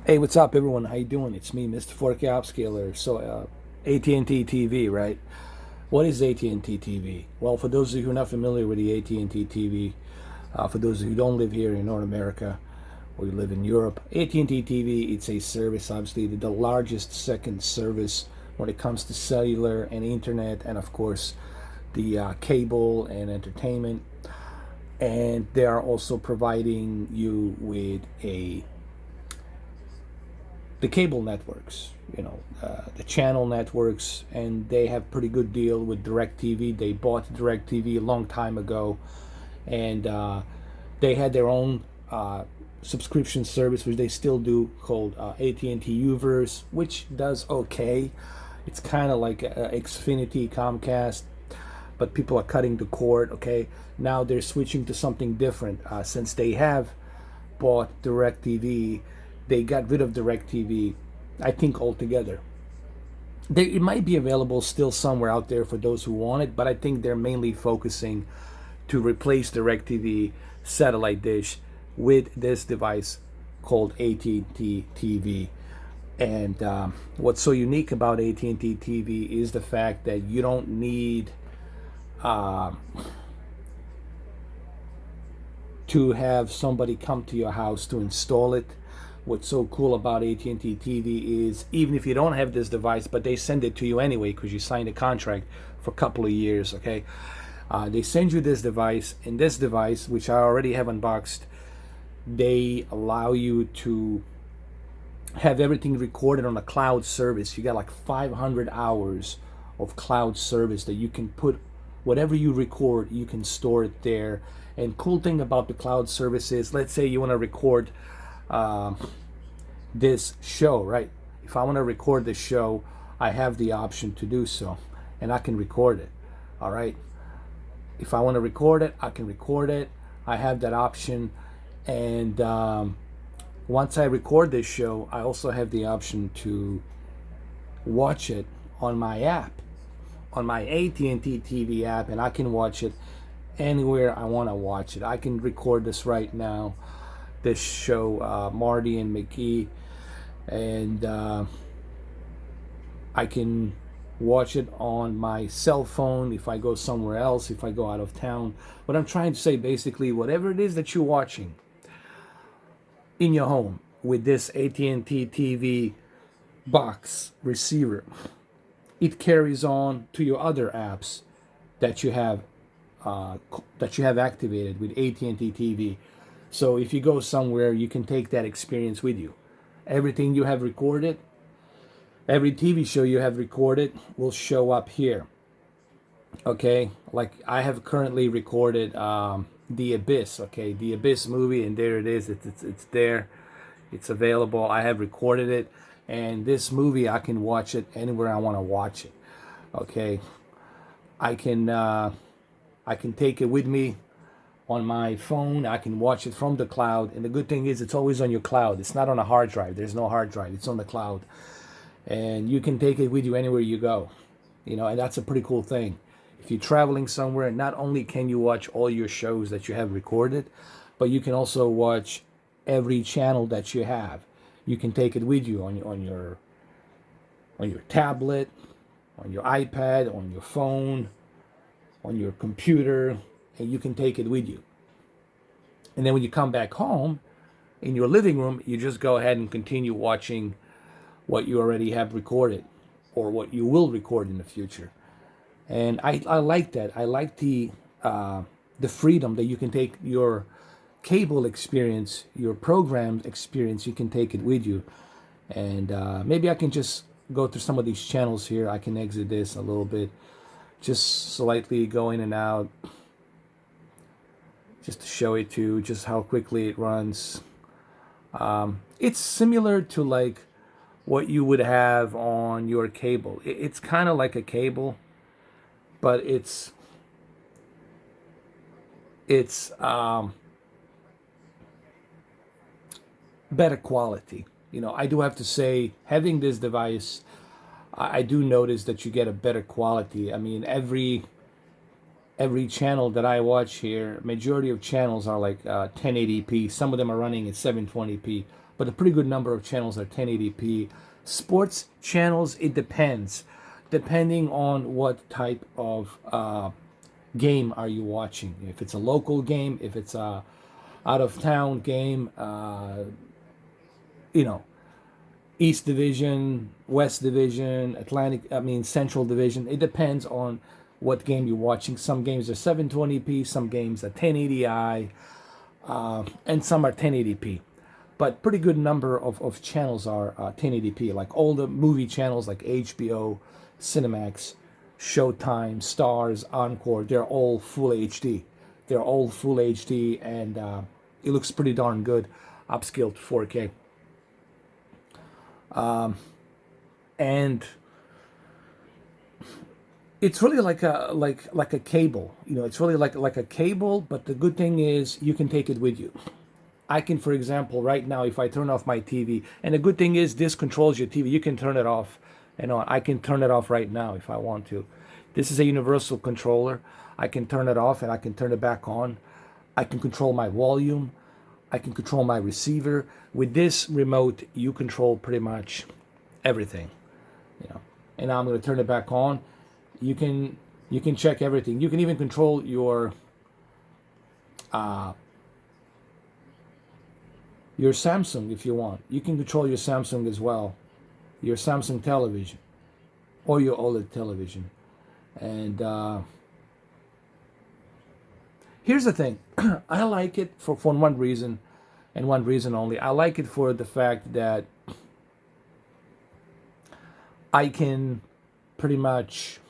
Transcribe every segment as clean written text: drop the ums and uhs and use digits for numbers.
Hey, what's up, everyone? How you doing? It's me, Mr. 4K Upscaler. AT&T TV, right? What is AT&T TV? Well, for those of you who are not familiar with the AT&T TV, for those of you who don't live here in North America or you live in Europe, AT&T TV, it's a service, obviously, the largest second service when it comes to cellular and internet, and of course, the cable and entertainment. And they are also providing you with the cable networks, the channel networks, and they have pretty good deal with DirecTV. They bought DirecTV a long time ago, and they had their own subscription service, which they still do, called AT&T Uverse, which does okay. It's kind of like Xfinity, Comcast, but people are cutting the cord. Okay, now they're switching to something different since they have bought DirecTV. They got rid of DirecTV, I think, altogether. It might be available still somewhere out there for those who want it, but I think they're mainly focusing to replace DirecTV satellite dish with this device called AT&T TV. And what's so unique about AT&T TV is the fact that you don't need uh, to have somebody come to your house to install it. What's so cool about AT&T TV is even if you don't have this device, but they send it to you anyway because you signed a contract for a couple of years, okay? They send you this device, and this device, which I already have unboxed, they allow you to have everything recorded on a cloud service. You got like 500 hours of cloud service that you can put whatever you record, you can store it there. And cool thing about the cloud service is, let's say you want to record this show, right? If I want to record this show, I have the option to do so, and I can record it. All right. If I want to record it, I can record it. I have that option, and once I record this show, I also have the option to watch it on my app, on my AT&T TV app, and I can watch it anywhere I want to watch it. I can record this right now, this show, Marty and McGee, and I can watch it on my cell phone if I go somewhere else, if I go out of town. What I'm trying to say, basically, whatever it is that you're watching in your home with this AT&T TV box receiver, it carries on to your other apps that you have activated with AT&T TV. So if you go somewhere, you can take that experience with you. Everything you have recorded, every TV show you have recorded will show up here. Okay, like I have currently recorded The Abyss. Okay, The Abyss movie, and there it is. It's there. It's available. I have recorded it, and this movie I can watch it anywhere I want to watch it. Okay, I can take it with me on my phone. I can watch it from the cloud, and the good thing is it's always on your cloud. It's not on a hard drive. There's no hard drive. It's on the cloud, and you can take it with you anywhere you go. And that's a pretty cool thing. If you're traveling somewhere, not only can you watch all your shows that you have recorded, but you can also watch every channel that you have. You can take it with you on your tablet, on your iPad, on your phone, on your computer, and you can take it with you. And then when you come back home in your living room, you just go ahead and continue watching what you already have recorded or what you will record in the future. And I like that. I like the freedom that you can take your cable experience, your program experience, you can take it with you. And maybe I can just go through some of these channels here. I can exit this a little bit, just slightly go in and out, just to show it to you just how quickly it runs. It's similar to like what you would have on your cable. It's kind of like a cable, but it's better quality. I do have to say, having this device, I do notice that you get a better quality. I mean, every channel that I watch here, majority of channels are like 1080p. Some of them are running at 720p. but a pretty good number of channels are 1080p. Sports channels, it depends. Depending on what type of game are you watching. If it's a local game, if it's a out-of-town game, you know, East Division, West Division, Central Division. It depends on what game you're watching. Some games are 720p, some games are 1080i, and some are 1080p. But pretty good number of channels are 1080p. Like all the movie channels like HBO, Cinemax, Showtime, Stars, Encore, they're all full HD. They're all full HD, and it looks pretty darn good, upscaled to 4K. And it's really like a cable. You know, it's really like a cable, but the good thing is you can take it with you. I can, for example, right now, if I turn off my TV, and the good thing is this controls your TV. You can turn it off and on. I can turn it off right now if I want to. This is a universal controller. I can turn it off and I can turn it back on. I can control my volume. I can control my receiver. With this remote, you control pretty much everything. You know, and now I'm going to turn it back on. You can check everything. You can even control your Samsung if you want. You can control your Samsung as well, your Samsung television or your OLED television. And here's the thing. I like it for one reason, and one reason only. I like it for the fact that I can pretty much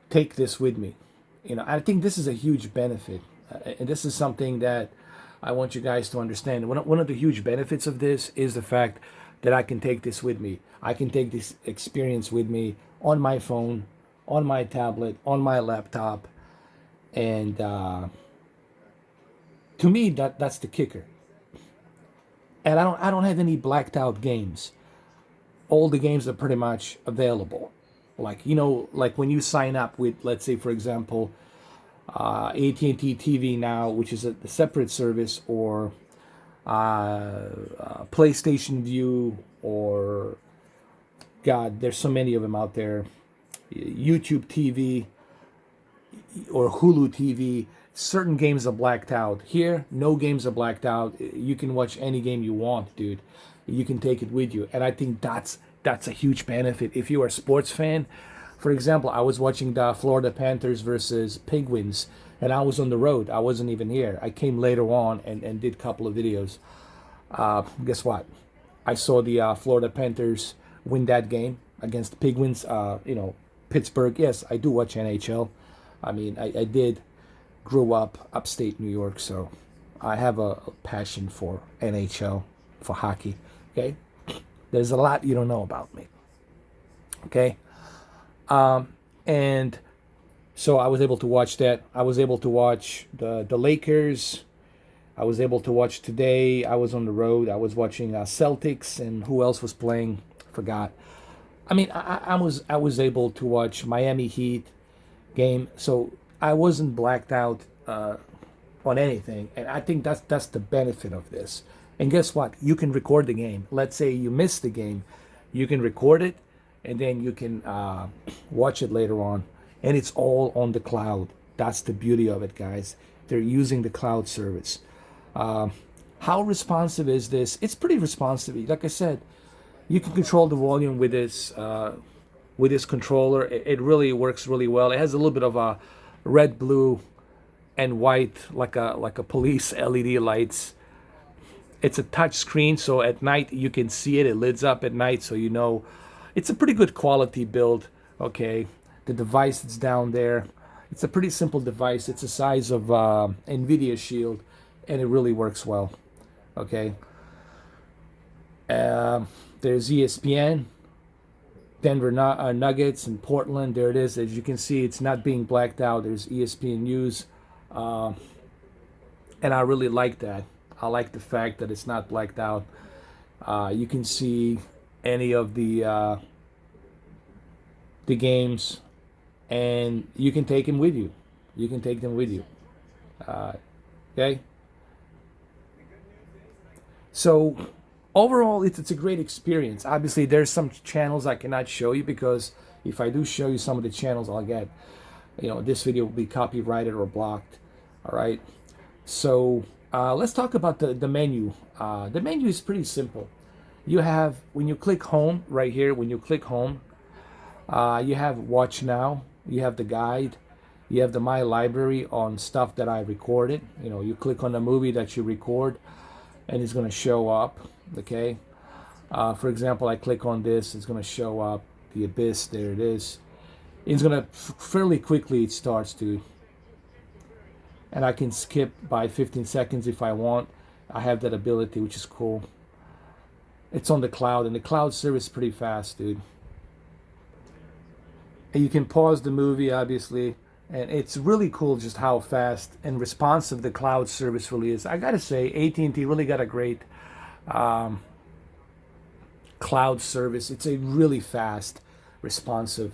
take this with me. You know, I think this is a huge benefit. And this is something that I want you guys to understand. One of the huge benefits of this is the fact that I can take this with me. I can take this experience with me on my phone, on my tablet, on my laptop. And to me, that's the kicker. And I don't have any blacked out games. All the games are pretty much available. Like, you know, like when you sign up with, let's say, for example, AT&T TV Now, which is a separate service, or PlayStation View, or God, there's so many of them out there. YouTube TV or Hulu TV. Certain games are blacked out. Here, no games are blacked out. You can watch any game you want, dude. You can take it with you, and I think that's a huge benefit if you are a sports fan. For example, I was watching the Florida Panthers versus Penguins, and I was on the road. I wasn't even here. I came later on and did a couple of videos. Guess what? I saw the Florida Panthers win that game against the Penguins. You know, Pittsburgh. Yes, I do watch NHL. I mean, I did grow up upstate New York, so I have a passion for NHL, for hockey. Okay? There's a lot you don't know about me. Okay? And so I was able to watch that. I was able to watch the Lakers. I was able to watch today. I was on the road. I was watching Celtics, and who else was playing? Forgot. I mean, I was able to watch Miami Heat game. So I wasn't blacked out on anything, and I think that's the benefit of this. And guess what? You can record the game. Let's say you missed the game, you can record it, and then you can watch it later on. And it's all on the cloud. That's the beauty of it, guys. They're using the cloud service. How responsive is this? It's pretty responsive. Like I said, you can control the volume with this controller. It really works really well. It has a little bit of a red, blue, and white, like a police LED lights. It's a touch screen, so at night you can see it. It lights up at night, so you know it's a pretty good quality build. Okay, the device that's down there, it's a pretty simple device. It's the size of NVIDIA Shield, and it really works well. Okay, there's ESPN, Denver Nuggets, and Portland. There it is. As you can see, it's not being blacked out. There's ESPN News, and I really like that. I like the fact that it's not blacked out. You can see any of the games, and you can take them with you. You can take them with you. Okay. So overall, it's a great experience. Obviously, there's some channels I cannot show you because if I do show you some of the channels, I'll get, this video will be copyrighted or blocked. All right. So let's talk about the menu. The menu is pretty simple. You have, when you click home right here, when you click home, you have watch now, you have the guide, you have the my library on stuff that I recorded. You click on the movie that you record and it's going to show up. Okay. For example, I click on this, it's going to show up The Abyss. There it is. It's going to fairly quickly, it starts to, and I can skip by 15 seconds if I want. I have that ability, which is cool. It's on the cloud, and the cloud service is pretty fast, dude. And you can pause the movie, obviously, and it's really cool just how fast and responsive the cloud service really is. I gotta say, AT&T really got a great cloud service. It's a really fast, responsive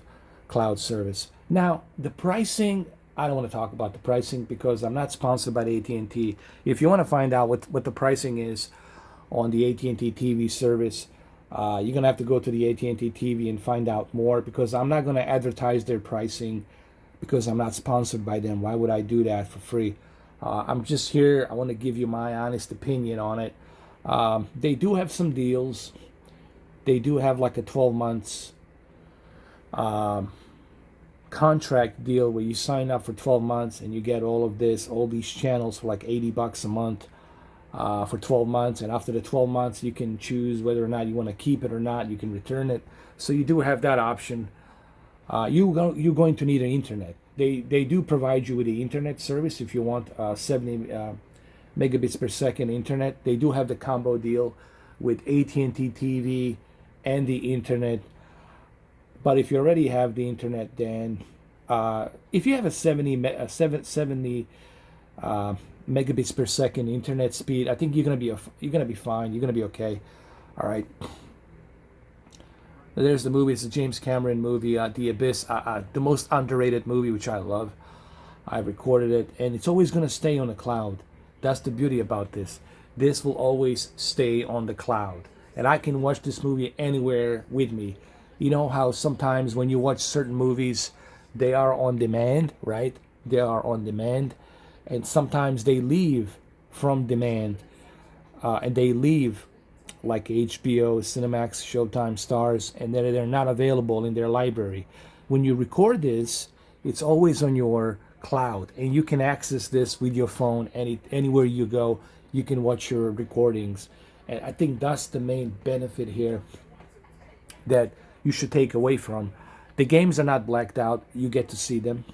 cloud service. Now, the pricing, I don't want to talk about the pricing because I'm not sponsored by the AT&T. If you want to find out what the pricing is on the AT&T TV service, you're going to have to go to the AT&T TV and find out more because I'm not going to advertise their pricing because I'm not sponsored by them. Why would I do that for free? I'm just here. I want to give you my honest opinion on it. They do have some deals. They do have like a 12 months contract deal where you sign up for 12 months and you get all these channels for like $80 a month for 12 months. And after the 12 months, you can choose whether or not you want to keep it or not. You can return it. So you do have that option. You're going to need an internet. They do provide you with the internet service if you want 70 megabits per second internet. They do have the combo deal with AT&T TV and the internet. But if you already have the internet, then if you have a 70 megabits per second internet speed, I think you're gonna be fine. You're gonna be okay. All right. There's the movie. It's a James Cameron movie, The Abyss, the most underrated movie, which I love. I recorded it, and it's always gonna stay on the cloud. That's the beauty about this. This will always stay on the cloud, and I can watch this movie anywhere with me. You know how sometimes when you watch certain movies, they are on demand, right? They are on demand. And sometimes they leave from demand. And they leave like HBO, Cinemax, Showtime, Stars, and they're not available in their library. When you record this, it's always on your cloud. And you can access this with your phone anywhere you go. You can watch your recordings. And I think that's the main benefit here that you should take away from. The games are not blacked out. You get to see them.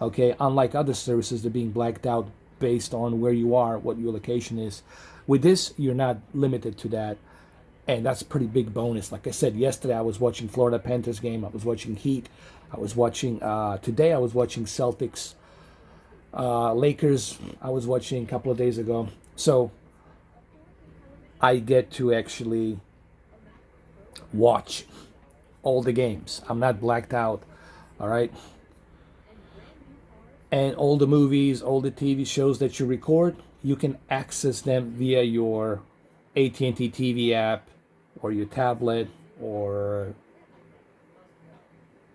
Okay, unlike other services, they're being blacked out based on where you are, what your location is. With this, you're not limited to that. And that's a pretty big bonus. Like I said, yesterday I was watching Florida Panthers game. I was watching Heat. I was watching, today I was watching Celtics. Lakers, I was watching a couple of days ago. So I get to actually watch all the games. I'm not blacked out. All right. And all the movies, all the TV shows that you record, you can access them via your AT&T TV app or your tablet or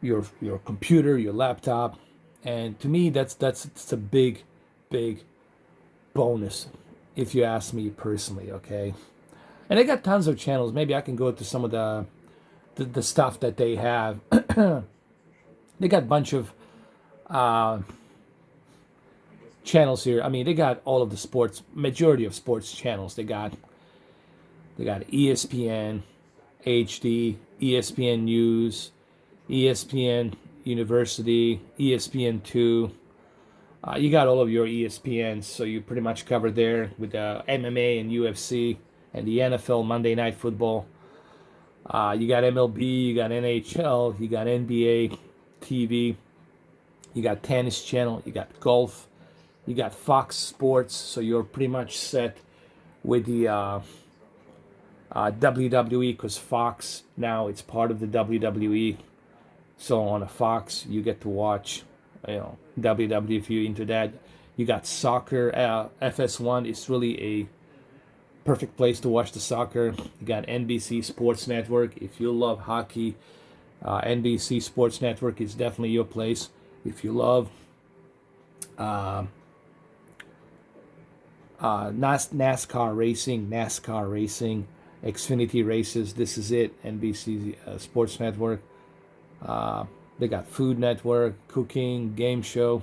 your computer, your laptop. And to me, that's a big bonus, if you ask me personally. Okay. And they got tons of channels. Maybe I can go to some of the stuff that they have. They got a bunch of channels here. I mean, they got all of the sports, majority of sports channels. They got ESPN, HD, ESPN News, ESPN University, ESPN2. You got all of your ESPNs, so you pretty much covered there with MMA and UFC and the NFL, Monday Night Football. You got MLB, you got NHL, you got NBA TV, you got Tennis Channel, you got Golf, you got Fox Sports, so you're pretty much set with the WWE because Fox now it's part of the WWE. So on a Fox, you get to watch, WWE if you're into that. You got soccer, FS1 is really a perfect place to watch the soccer. You got NBC Sports Network. If you love hockey, NBC Sports Network is definitely your place. If you love NASCAR racing, Xfinity races, this is it. NBC Sports Network. They got Food Network, cooking, game show.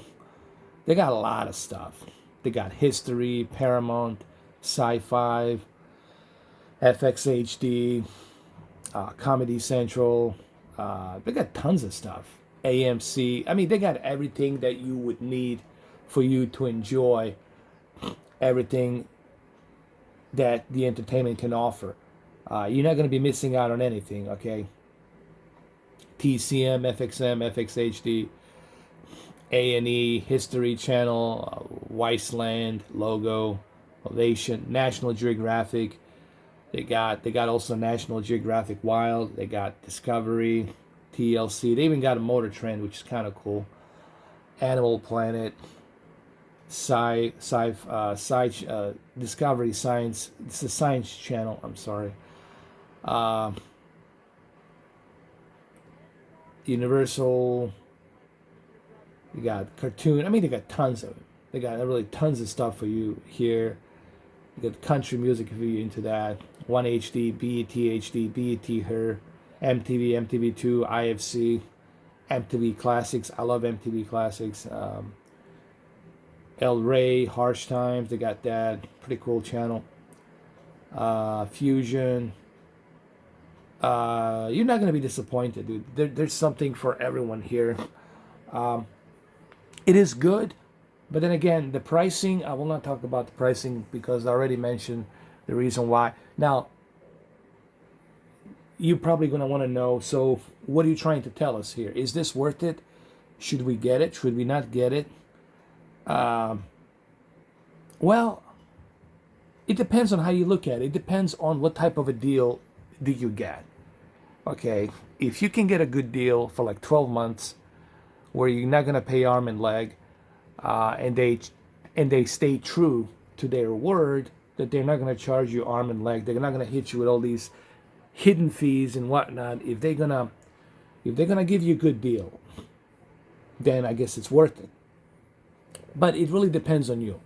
They got a lot of stuff. They got history, Paramount, Sci-Fi, FXHD, Comedy Central. They got tons of stuff. AMC. I mean, they got everything that you would need for you to enjoy everything that the entertainment can offer. You're not going to be missing out on anything, okay? TCM, FXM, FXHD, A&E, History Channel, Weissland, Logo, Ovation, National Geographic. They got also National Geographic Wild. They got Discovery, TLC. They even got a Motor Trend, which is kind of cool. Animal Planet, Discovery Science. It's a Science Channel. I'm sorry. Universal. You got cartoon. I mean, they got tons of it. They got really tons of stuff for you here. You got country music if you're into that. 1HD, BET HD, BET Her, MTV, MTV2, IFC, MTV Classics. I love MTV Classics. El Rey, Harsh Times. They got that. Pretty cool channel. Fusion. You're not going to be disappointed, dude. There's something for everyone here. It is good, but then again, the pricing, I will not talk about the pricing because I already mentioned the reason why. Now, you're probably going to want to know, so what are you trying to tell us here? Is this worth it? Should we get it? Should we not get it? Well, it depends on how you look at it. It depends on what type of a deal do you get. Okay, if you can get a good deal for like 12 months where you're not going to pay arm and leg, and they stay true to their word that they're not going to charge you arm and leg, they're not going to hit you with all these hidden fees and whatnot. If they're gonna give you a good deal, then I guess it's worth it. But it really depends on you.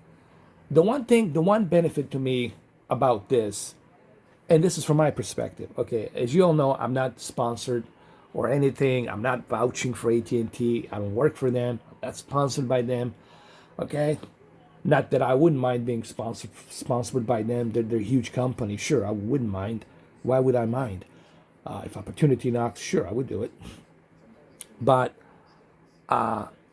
The one benefit to me about this, and this is from my perspective, okay, as you all know, I'm not sponsored or anything. I'm not vouching for AT&T. I don't work for them. I'm not sponsored by them, okay? Not that I wouldn't mind being sponsored by them. They're a huge company. Sure, I wouldn't mind. Why would I mind? If opportunity knocks, sure, I would do it. But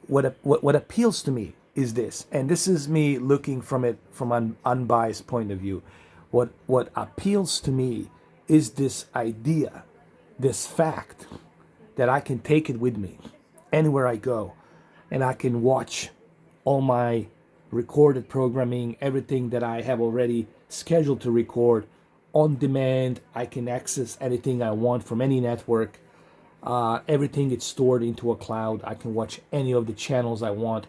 what appeals to me is this, and this is me looking from it from an unbiased point of view. What appeals to me is this idea, this fact that I can take it with me anywhere I go, and I can watch all my recorded programming, everything that I have already scheduled to record on demand. I can access anything I want from any network. Everything is stored into a cloud. I can watch any of the channels I want.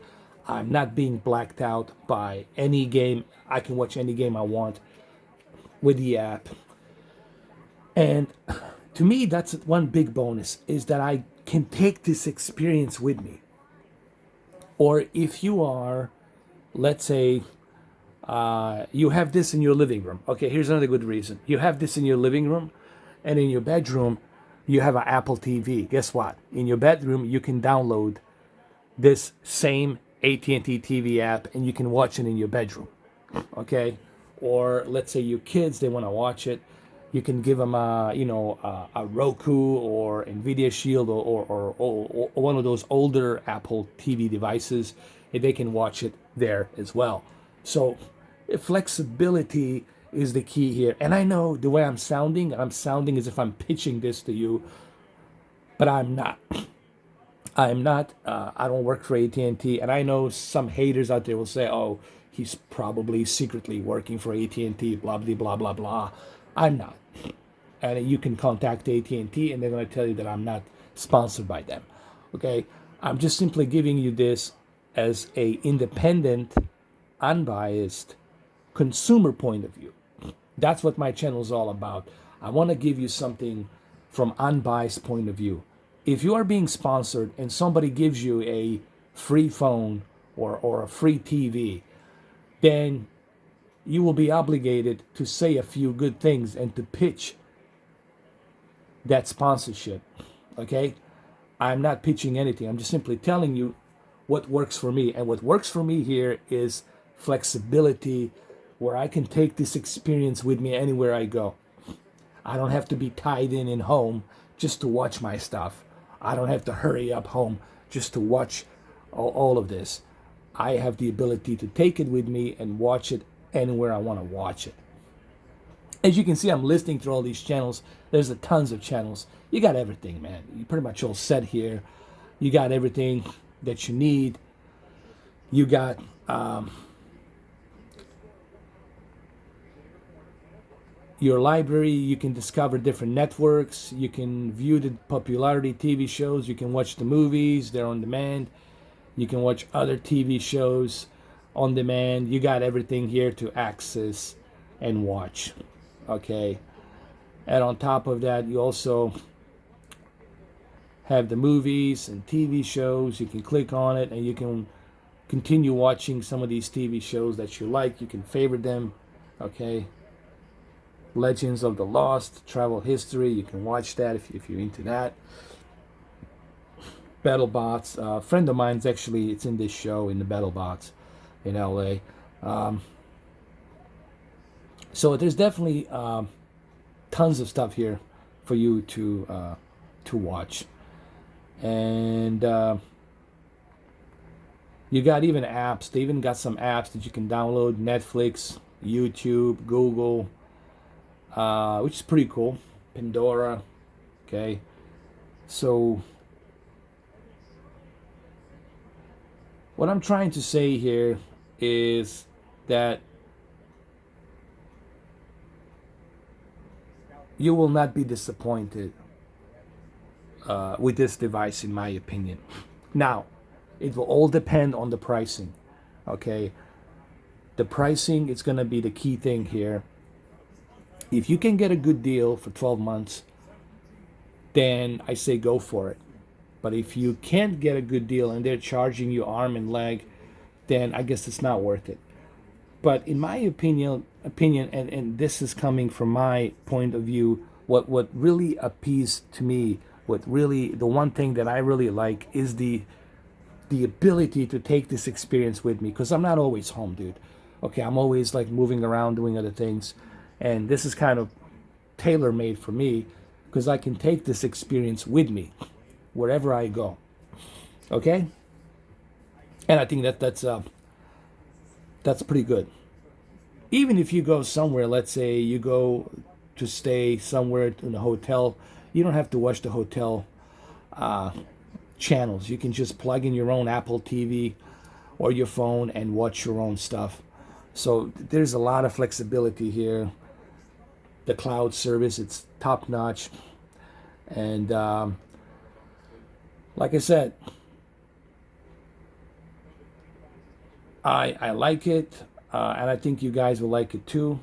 I'm not being blacked out by any game. I can watch any game I want with the app. And to me, that's one big bonus, is that I can take this experience with me. Or if you are, let's say, you have this in your living room. Okay, here's another good reason. You have this in your living room, and in your bedroom, you have an Apple TV. Guess what? In your bedroom, you can download this same AT&T TV app, and you can watch it in your bedroom. Okay? Or let's say your kids, they want to watch it. You can give them a Roku or Nvidia Shield or one of those older Apple TV devices, and they can watch it there as well. So flexibility is the key here. And I know the way I'm sounding as if I'm pitching this to you, but I'm not. I'm not. I don't work for AT&T, and I know some haters out there will say, "Oh, he's probably secretly working for AT&T." Blah blah blah blah blah. I'm not, and you can contact AT&T, and they're going to tell you that I'm not sponsored by them. Okay, I'm just simply giving you this as a independent, unbiased consumer point of view. That's what my channel is all about. I want to give you something from unbiased point of view. If you are being sponsored and somebody gives you a free phone or a free TV, then you will be obligated to say a few good things and to pitch that sponsorship. Okay? I'm not pitching anything. I'm just simply telling you what works for me. And what works for me here is flexibility, where I can take this experience with me anywhere I go. I don't have to be tied in home just to watch my stuff. I don't have to hurry up home just to watch all of this. I have the ability to take it with me and watch it anywhere I want to watch it. As you can see, I'm listing through all these channels. There's a tons of channels. You got everything, man. You pretty much all set here. You got everything that you need. You got your library. You can discover different networks. You can view the popularity TV shows. You can watch the movies. They're on demand. You can watch other TV shows on demand. You got everything here to access and watch. Okay. And on top of that, you also have the movies and TV shows. You can click on it and you can continue watching some of these TV shows that you like. You can favorite them. Okay. Legends of the Lost, travel history. You can watch that if you're into that. BattleBots. A friend of mine's actually, it's in this show, in the BattleBots in LA. So there's definitely tons of stuff here for you to watch. And you got even apps. They even got some apps that you can download. Netflix, YouTube, Google, which is pretty cool. Pandora. Okay. So what I'm trying to say here is that you will not be disappointed with this device, in my opinion. Now, it will all depend on the pricing. Okay, the pricing is going to be the key thing here. If you can get a good deal for 12 months, then I say go for it. But if you can't get a good deal and they're charging you arm and leg, then I guess it's not worth it. But in my opinion, and this is coming from my point of view, what really appeals to me, what really, the one thing that I really like is the ability to take this experience with me, because I'm not always home, dude. Okay, I'm always like moving around doing other things, and this is kind of tailor-made for me because I can take this experience with me wherever I go. Okay, and I think that's pretty good. Even if you go somewhere, let's say you go to stay somewhere in a hotel, you don't have to watch the hotel channels. You can just plug in your own Apple TV or your phone and watch your own stuff. So there's a lot of flexibility here. The cloud service, it's top notch. And like I said, I like it, and I think you guys will like it too.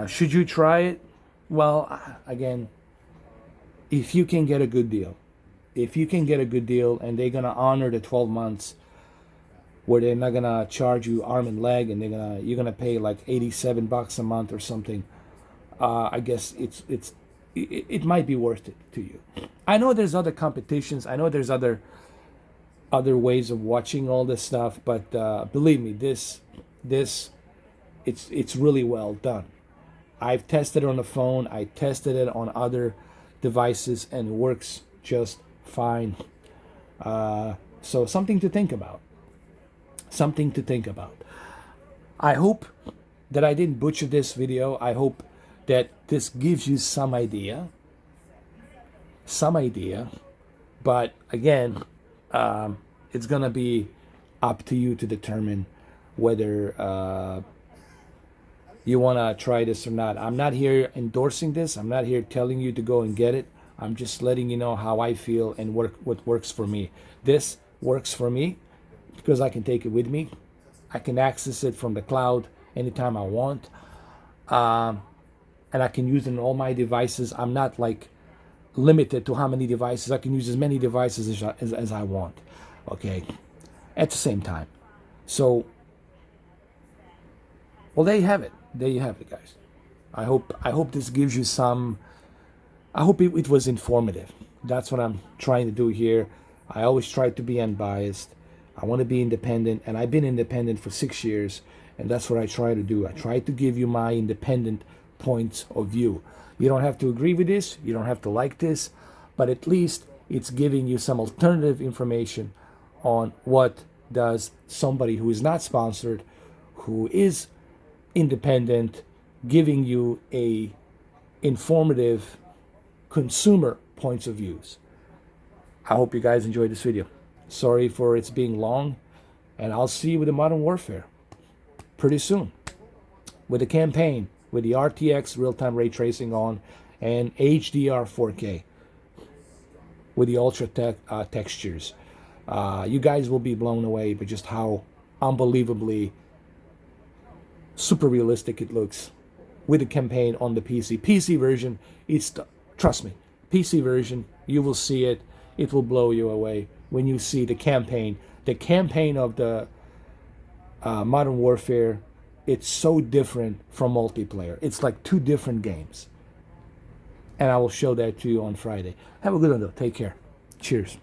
Should you try it? Well, again, if you can get a good deal, and they're gonna honor the 12 months, where they're not gonna charge you arm and leg, and you're gonna pay like $87 a month or something. I guess it might be worth it to you. I know there's other competitions. I know there's other ways of watching all this stuff, but believe me, it's really well done. I've tested it on the phone. I tested it on other devices, and it works just fine. So something to think about. I hope that I didn't butcher this video. I hope that this gives you some idea. But again, it's gonna be up to you to determine whether you want to try this or not. I'm not here endorsing this. I'm not here telling you to go and get it. I'm just letting you know how I feel and what works for me. This works for me because I can take it with me. I can access it from the cloud anytime I want. and I can use it on all my devices. I'm not like limited to how many devices. I can use as many devices as I want, okay, at the same time. So, well, there you have it. There you have it, guys. I hope this gives you some. I hope it was informative. That's what I'm trying to do here. I always try to be unbiased. I want to be independent, and I've been independent for 6 years, and that's what I try to do. I try to give you my independent points of view. You don't have to agree with this, you don't have to like this, but at least it's giving you some alternative information on what does somebody who is not sponsored, who is independent, giving you a informative consumer points of views. I hope you guys enjoyed this video. Sorry for its being long, and I'll see you with the Modern Warfare pretty soon with the campaign, with the RTX real-time ray tracing on, and HDR 4K with the ultra textures. You guys will be blown away by just how unbelievably super realistic it looks with the campaign on the PC version. Trust me, PC version, you will see it. It will blow you away when you see the campaign of the Modern Warfare. It's so different from multiplayer. It's like two different games. And I will show that to you on Friday. Have a good one, though. Take care. Cheers.